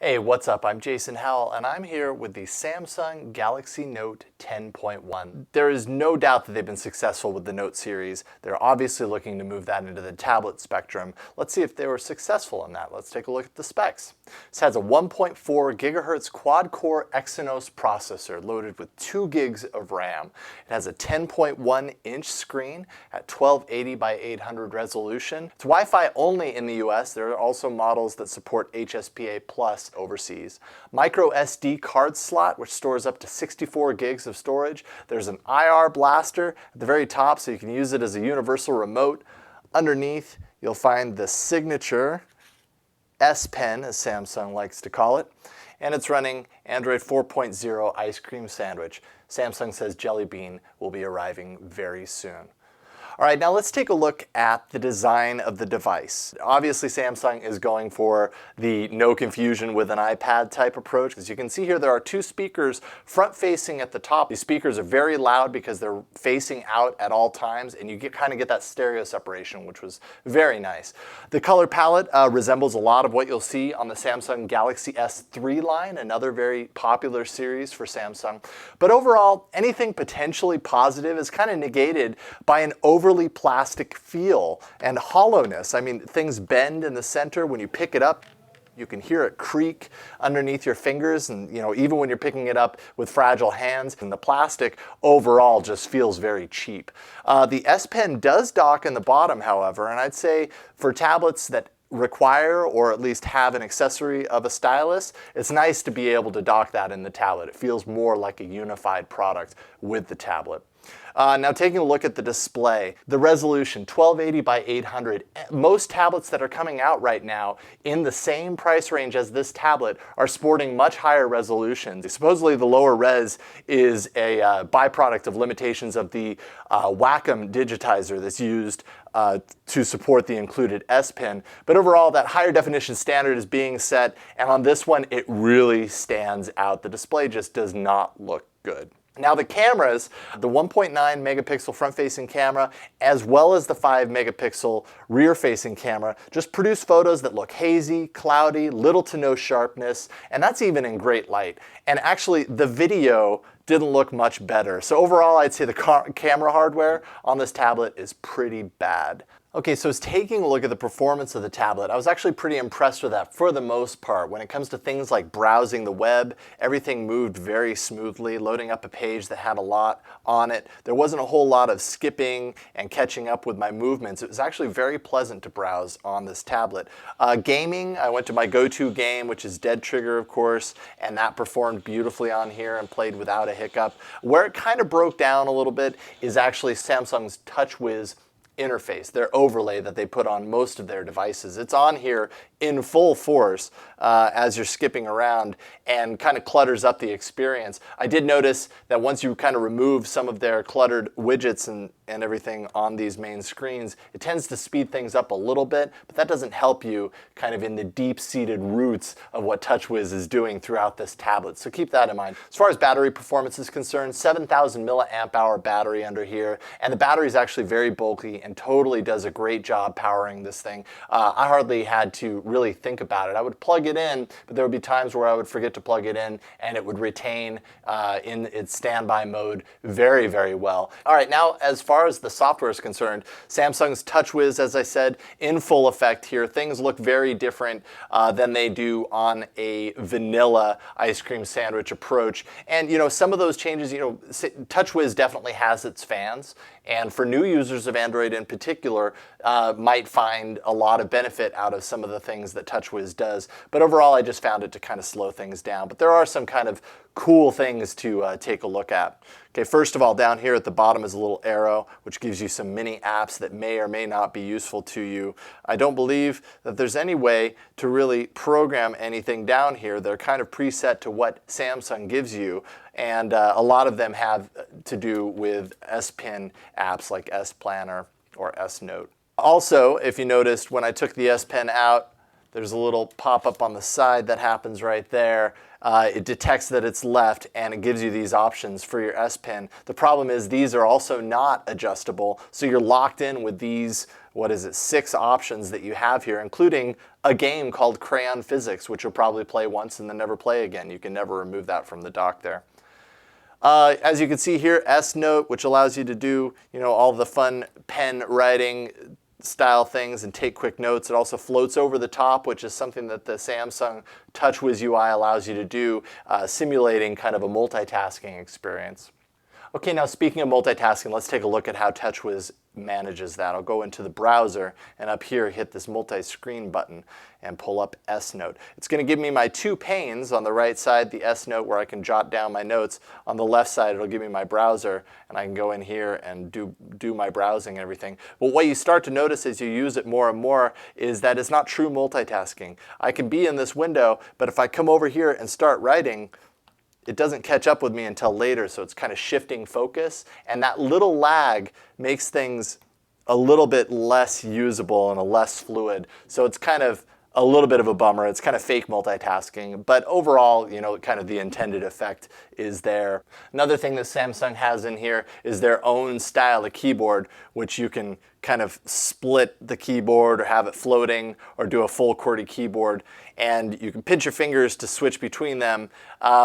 Hey, what's up? I'm Jason Howell, and I'm here with the Samsung Galaxy Note 10.1. There is no doubt that they've been successful with the Note series. They're obviously looking to move that into the tablet spectrum. Let's see if they were successful in that. Let's take a look at the specs. This has a 1.4 gigahertz quad-core Exynos processor loaded with 2 gigs of RAM. It has a 10.1-inch screen at 1280 by 800 resolution. It's Wi-Fi only in the US. There are also models that support HSPA Plus overseas. Micro SD card slot, which stores up to 64 gigs of storage. There's an IR blaster at the very top, so you can use it as a universal remote. Underneath, you'll find the signature S Pen, as Samsung likes to call it, and it's running Android 4.0 Ice Cream Sandwich. Samsung says Jelly Bean will be arriving very soon. All right, now let's take a look at the design of the device. Obviously, Samsung is going for the no confusion with an iPad type approach. As you can see here, there are 2 speakers front-facing at the top. These speakers are very loud because they're facing out at all times, and you kind of get that stereo separation, which was very nice. The color palette resembles a lot of what you'll see on the Samsung Galaxy S3 line, another very popular series for Samsung. But overall, anything potentially positive is kind of negated by an overly plastic feel and hollowness. I mean, things bend in the center. When you pick it up, you can hear it creak underneath your fingers, and even when you're picking it up with fragile hands, and the plastic overall just feels very cheap. The S Pen does dock in the bottom, however, and I'd say for tablets that require or at least have an accessory of a stylus, it's nice to be able to dock that in the tablet. It feels more like a unified product with the tablet. Now taking a look at the display, the resolution 1280 by 800. Most tablets that are coming out right now in the same price range as this tablet are sporting much higher resolutions. Supposedly the lower res is a byproduct of limitations of the Wacom digitizer that's used to support the included S Pen. But overall, that higher definition standard is being set, and on this one it really stands out. The display just does not look good. Now the cameras, the 1.9 megapixel front-facing camera as well as the 5 megapixel rear-facing camera just produce photos that look hazy, cloudy, little to no sharpness, and that's even in great light. And actually the video didn't look much better. So overall, I'd say the camera hardware on this tablet is pretty bad. Okay, so as taking a look at the performance of the tablet, I was actually pretty impressed with that for the most part. When it comes to things like browsing the web, everything moved very smoothly, loading up a page that had a lot on it. There wasn't a whole lot of skipping and catching up with my movements. It was actually very pleasant to browse on this tablet. Gaming, I went to my go-to game, which is Dead Trigger, of course, and that performed beautifully on here and played without a hiccup. Where it kind of broke down a little bit is actually Samsung's TouchWiz interface, their overlay that they put on most of their devices. It's on here in full force as you're skipping around and kind of clutters up the experience. I did notice that once you kind of remove some of their cluttered widgets and everything on these main screens, it tends to speed things up a little bit, but that doesn't help you kind of in the deep-seated roots of what TouchWiz is doing throughout this tablet. So keep that in mind. As far as battery performance is concerned, 7,000 milliamp hour battery under here, and the battery is actually very bulky and totally does a great job powering this thing. I hardly had to really think about it. I would plug it in, but there would be times where I would forget to plug it in and it would retain in its standby mode very, very well. All right, now as far as the software is concerned, Samsung's TouchWiz, as I said, in full effect here. Things look very different than they do on a vanilla ice cream sandwich approach. And some of those changes, TouchWiz definitely has its fans, and for new users of Android in particular, might find a lot of benefit out of some of the things that TouchWiz does. But overall, I just found it to kind of slow things down. But there are some kind of cool things to take a look at. Okay, first of all, down here at the bottom is a little arrow, which gives you some mini apps that may or may not be useful to you. I don't believe that there's any way to really program anything down here. They're kind of preset to what Samsung gives you, and a lot of them have to do with S Pen apps like S Planner or S Note. Also, if you noticed, when I took the S Pen out, there's a little pop-up on the side that happens right there. It detects that it's left and it gives you these options for your S Pen. The problem is these are also not adjustable, so you're locked in with these what is it, 6 options that you have here, including a game called Crayon Physics, which you'll probably play once and then never play again. You can never remove that from the dock there. As you can see here, S Note, which allows you to do, all the fun pen writing style things and take quick notes. It also floats over the top, which is something that the Samsung TouchWiz UI allows you to do, simulating kind of a multitasking experience. Okay, now speaking of multitasking, let's take a look at how TouchWiz manages that. I'll go into the browser and up here hit this multi-screen button and pull up S Note. It's going to give me my 2 panes on the right side, the S Note where I can jot down my notes. On the left side it'll give me my browser and I can go in here and do my browsing and everything. But what you start to notice as you use it more and more is that it's not true multitasking. I can be in this window, but if I come over here and start writing, it doesn't catch up with me until later, so it's kind of shifting focus, and that little lag makes things a little bit less usable and less fluid. So it's kind of a little bit of a bummer. It's kind of fake multitasking, but overall, kind of the intended effect is there. Another thing that Samsung has in here is their own style of keyboard, which you can kind of split the keyboard or have it floating or do a full QWERTY keyboard. And you can pinch your fingers to switch between them,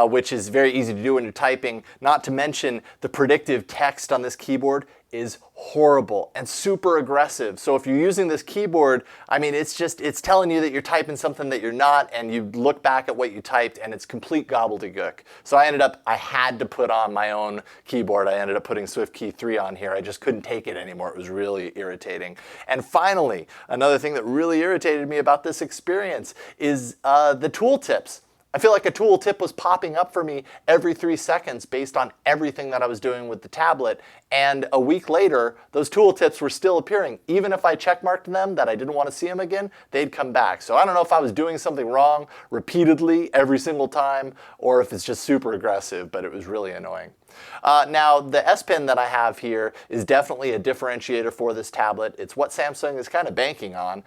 which is very easy to do when you're typing. Not to mention the predictive text on this keyboard is horrible and super aggressive. So if you're using this keyboard, it's telling you that you're typing something that you're not, and you look back at what you typed and it's complete gobbledygook. So I had to put on my own keyboard. I ended up putting SwiftKey 3 on here. I just couldn't take it anymore. It was really irritating. And finally, another thing that really irritated me about this experience is the tooltips. I feel like a tooltip was popping up for me every 3 seconds based on everything that I was doing with the tablet. And a week later, those tooltips were still appearing. Even if I checkmarked them that I didn't want to see them again, they'd come back. So I don't know if I was doing something wrong repeatedly every single time, or if it's just super aggressive, but it was really annoying. Now, the S Pen that I have here is definitely a differentiator for this tablet. It's what Samsung is kind of banking on,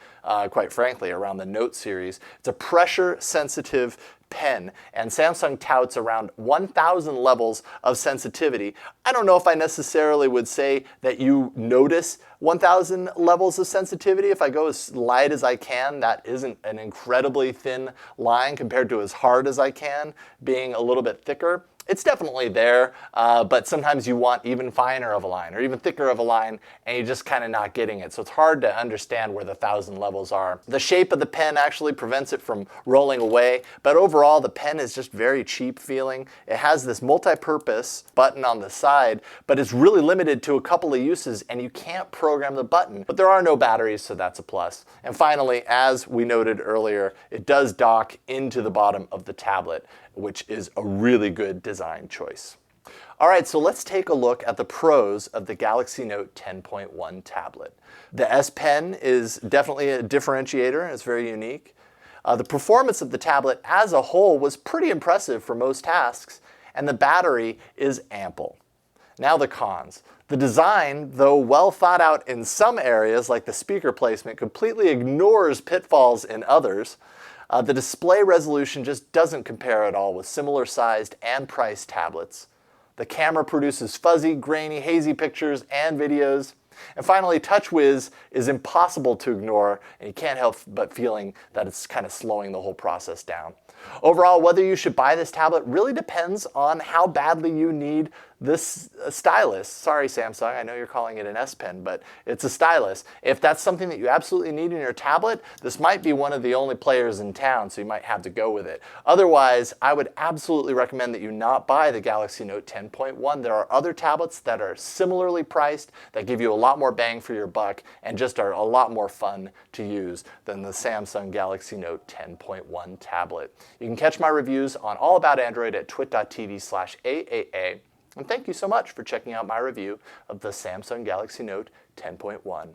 quite frankly, around the Note series. It's a pressure-sensitive pen, and Samsung touts around 1,000 levels of sensitivity. I don't know if I necessarily would say that you notice 1,000 levels of sensitivity. If I go as light as I can, that isn't an incredibly thin line compared to as hard as I can, being a little bit thicker. It's definitely there, but sometimes you want even finer of a line or even thicker of a line, and you're just kind of not getting it. So it's hard to understand where the 1,000 levels are. The shape of the pen actually prevents it from rolling away, but overall the pen is just very cheap feeling. It has this multi-purpose button on the side, but it's really limited to a couple of uses, and you can't program the button. But there are no batteries, so that's a plus. And finally, as we noted earlier, it does dock into the bottom of the tablet, which is a really good design choice. All right, so let's take a look at the pros of the Galaxy Note 10.1 tablet. The S Pen is definitely a differentiator, and it's very unique. The performance of the tablet as a whole was pretty impressive for most tasks, and the battery is ample. Now the cons. The design, though well thought out in some areas like the speaker placement, completely ignores pitfalls in others. The display resolution just doesn't compare at all with similar sized and priced tablets. The camera produces fuzzy, grainy, hazy pictures and videos. And finally, TouchWiz is impossible to ignore, and you can't help but feeling that it's kind of slowing the whole process down. Overall, whether you should buy this tablet really depends on how badly you need this stylus. Sorry, Samsung, I know you're calling it an S Pen, but it's a stylus. If that's something that you absolutely need in your tablet, this might be one of the only players in town, so you might have to go with it. Otherwise, I would absolutely recommend that you not buy the Galaxy Note 10.1. There are other tablets that are similarly priced that give you a lot more bang for your buck and just are a lot more fun to use than the Samsung Galaxy Note 10.1 tablet. You can catch my reviews on All About Android at twit.tv/AAA. And thank you so much for checking out my review of the Samsung Galaxy Note 10.1.